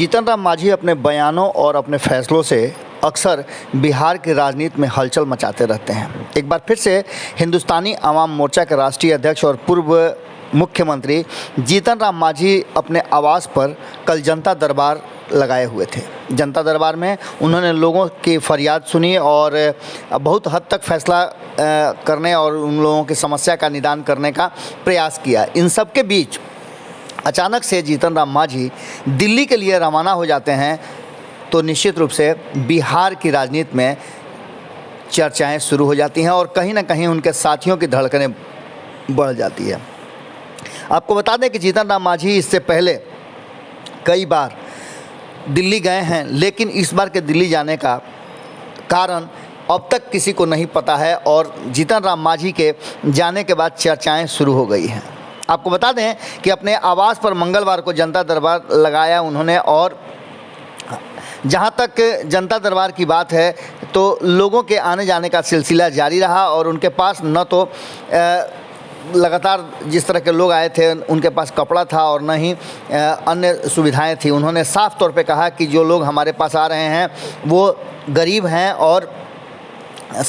जीतन राम मांझी अपने बयानों और अपने फैसलों से अक्सर बिहार की राजनीति में हलचल मचाते रहते हैं। एक बार फिर से हिंदुस्तानी आवाम मोर्चा के राष्ट्रीय अध्यक्ष और पूर्व मुख्यमंत्री जीतन राम मांझी अपने आवास पर कल जनता दरबार लगाए हुए थे। जनता दरबार में उन्होंने लोगों की फरियाद सुनी और बहुत हद तक फैसला करने और उन लोगों की समस्या का निदान करने का प्रयास किया। इन सब के बीच अचानक से जीतन राम मांझी दिल्ली के लिए रवाना हो जाते हैं तो निश्चित रूप से बिहार की राजनीति में चर्चाएं शुरू हो जाती हैं और कहीं ना कहीं उनके साथियों की धड़कनें बढ़ जाती है। आपको बता दें कि जीतन राम मांझी इससे पहले कई बार दिल्ली गए हैं, लेकिन इस बार के दिल्ली जाने का कारण अब तक किसी को नहीं पता है और जीतन राम मांझी के जाने के बाद चर्चाएं शुरू हो गई हैं। आपको बता दें कि अपने आवास पर मंगलवार को जनता दरबार लगाया उन्होंने और जहां तक जनता दरबार की बात है तो लोगों के आने जाने का सिलसिला जारी रहा और उनके पास न तो लगातार जिस तरह के लोग आए थे उनके पास कपड़ा था और न ही अन्य सुविधाएं थी। उन्होंने साफ तौर पे कहा कि जो लोग हमारे पास आ रहे हैं वो गरीब हैं और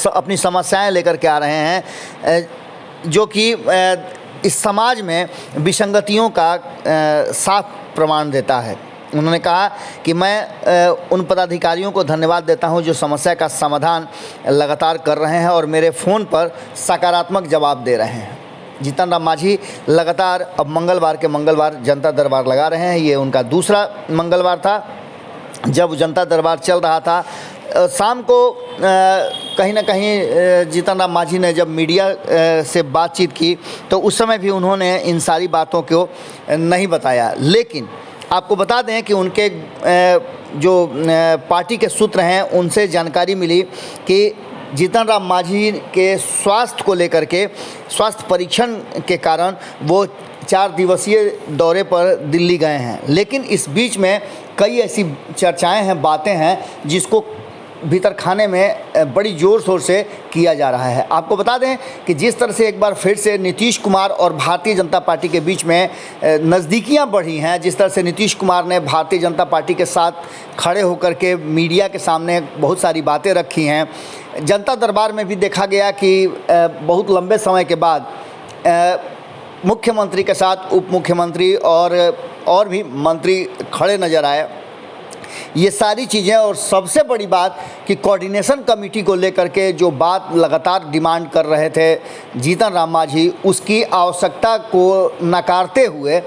अपनी समस्याएं लेकर के आ रहे हैं, जो कि इस समाज में विसंगतियों का साफ प्रमाण देता है। उन्होंने कहा कि मैं उन पदाधिकारियों को धन्यवाद देता हूं जो समस्या का समाधान लगातार कर रहे हैं और मेरे फ़ोन पर सकारात्मक जवाब दे रहे हैं। जीतन राम मांझी लगातार अब मंगलवार के मंगलवार जनता दरबार लगा रहे हैं। ये उनका दूसरा मंगलवार था जब जनता दरबार चल रहा था। शाम को कहीं ना कहीं जीतन राम मांझी ने जब मीडिया से बातचीत की तो उस समय भी उन्होंने इन सारी बातों को नहीं बताया, लेकिन आपको बता दें कि उनके जो पार्टी के सूत्र हैं उनसे जानकारी मिली कि जीतन राम मांझी के स्वास्थ्य को लेकर के स्वास्थ्य परीक्षण के कारण वो 4 दिवसीय दौरे पर दिल्ली गए हैं। लेकिन इस बीच में कई ऐसी चर्चाएं हैं, बातें हैं जिसको भीतर खाने में बड़ी ज़ोर शोर से किया जा रहा है। आपको बता दें कि जिस तरह से एक बार फिर से नीतीश कुमार और भारतीय जनता पार्टी के बीच में नज़दीकियां बढ़ी हैं, जिस तरह से नीतीश कुमार ने भारतीय जनता पार्टी के साथ खड़े होकर के मीडिया के सामने बहुत सारी बातें रखी हैं। जनता दरबार में भी देखा गया कि बहुत लंबे समय के बाद मुख्यमंत्री के साथ उप मुख्यमंत्री और भी मंत्री खड़े नज़र आए। ये सारी चीज़ें और सबसे बड़ी बात कि कोऑर्डिनेशन कमेटी को लेकर के जो बात लगातार डिमांड कर रहे थे जीतन राम मांझी, उसकी आवश्यकता को नकारते हुए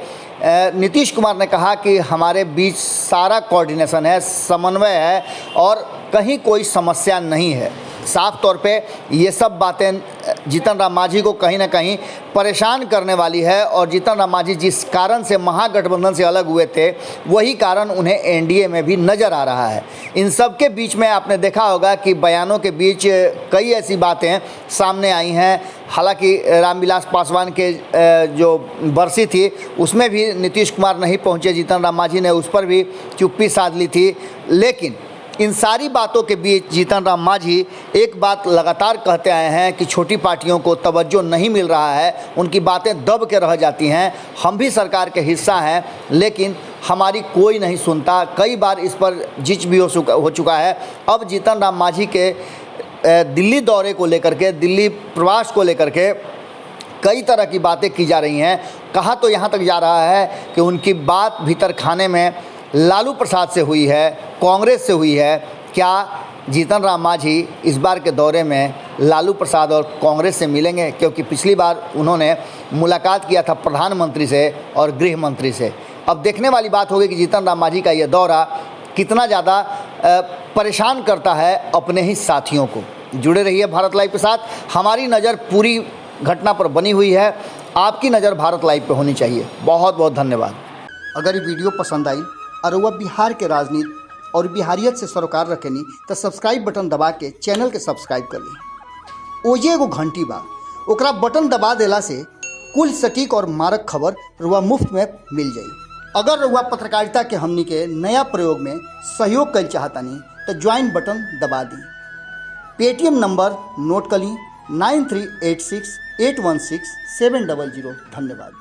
नीतीश कुमार ने कहा कि हमारे बीच सारा कोऑर्डिनेशन है, समन्वय है और कहीं कोई समस्या नहीं है। साफ तौर पे ये सब बातें जीतन राम मांझी को कहीं ना कहीं परेशान करने वाली है और जीतन राम मांझी जिस कारण से महागठबंधन से अलग हुए थे वही कारण उन्हें एनडीए में भी नज़र आ रहा है। इन सब के बीच में आपने देखा होगा कि बयानों के बीच कई ऐसी बातें सामने आई हैं। हालांकि रामविलास पासवान के जो बरसी थी उसमें भी नीतीश कुमार नहीं पहुँचे, जीतन राम मांझी ने उस पर भी चुप्पी साध ली थी। लेकिन इन सारी बातों के बीच जीतन राम मांझी एक बात लगातार कहते आए हैं कि छोटी पार्टियों को तवज्जो नहीं मिल रहा है, उनकी बातें दब के रह जाती हैं। हम भी सरकार के हिस्सा हैं लेकिन हमारी कोई नहीं सुनता। कई बार इस पर जिच भी हो चुका है। अब जीतन राम मांझी के दिल्ली दौरे को लेकर के, दिल्ली प्रवास को लेकर के कई तरह की बातें की जा रही हैं। कहा तो यहाँ तक जा रहा है कि उनकी बात भीतर खाने में लालू प्रसाद से हुई है, कांग्रेस से हुई है। क्या जीतन राम मांझी इस बार के दौरे में लालू प्रसाद और कांग्रेस से मिलेंगे? क्योंकि पिछली बार उन्होंने मुलाकात किया था प्रधानमंत्री से और गृह मंत्री से। अब देखने वाली बात होगी कि जीतन राम मांझी का यह दौरा कितना ज़्यादा परेशान करता है अपने ही साथियों को। जुड़े रहिए भारत लाइव के साथ। हमारी नज़र पूरी घटना पर बनी हुई है, आपकी नज़र भारत लाइव पर होनी चाहिए। बहुत बहुत धन्यवाद। अगर ये वीडियो पसंद आई और वह बिहार के राजनीति और बिहारियत से सरोकार रखेनी तो सब्सक्राइब बटन दबा के चैनल के सब्सक्राइब कर ली। ओजे एगो घंटी बा, ओकरा बटन दबा देला से कुल सटीक और मारक खबर रुआ मुफ्त में मिल जाई। अगर रुआ पत्रकारिता के हमनी के नया प्रयोग में सहयोग कर चाहतानी तो ज्वाइन बटन दबा दी। पेटीएम नंबर नोट कर ली 9386816700। धन्यवाद।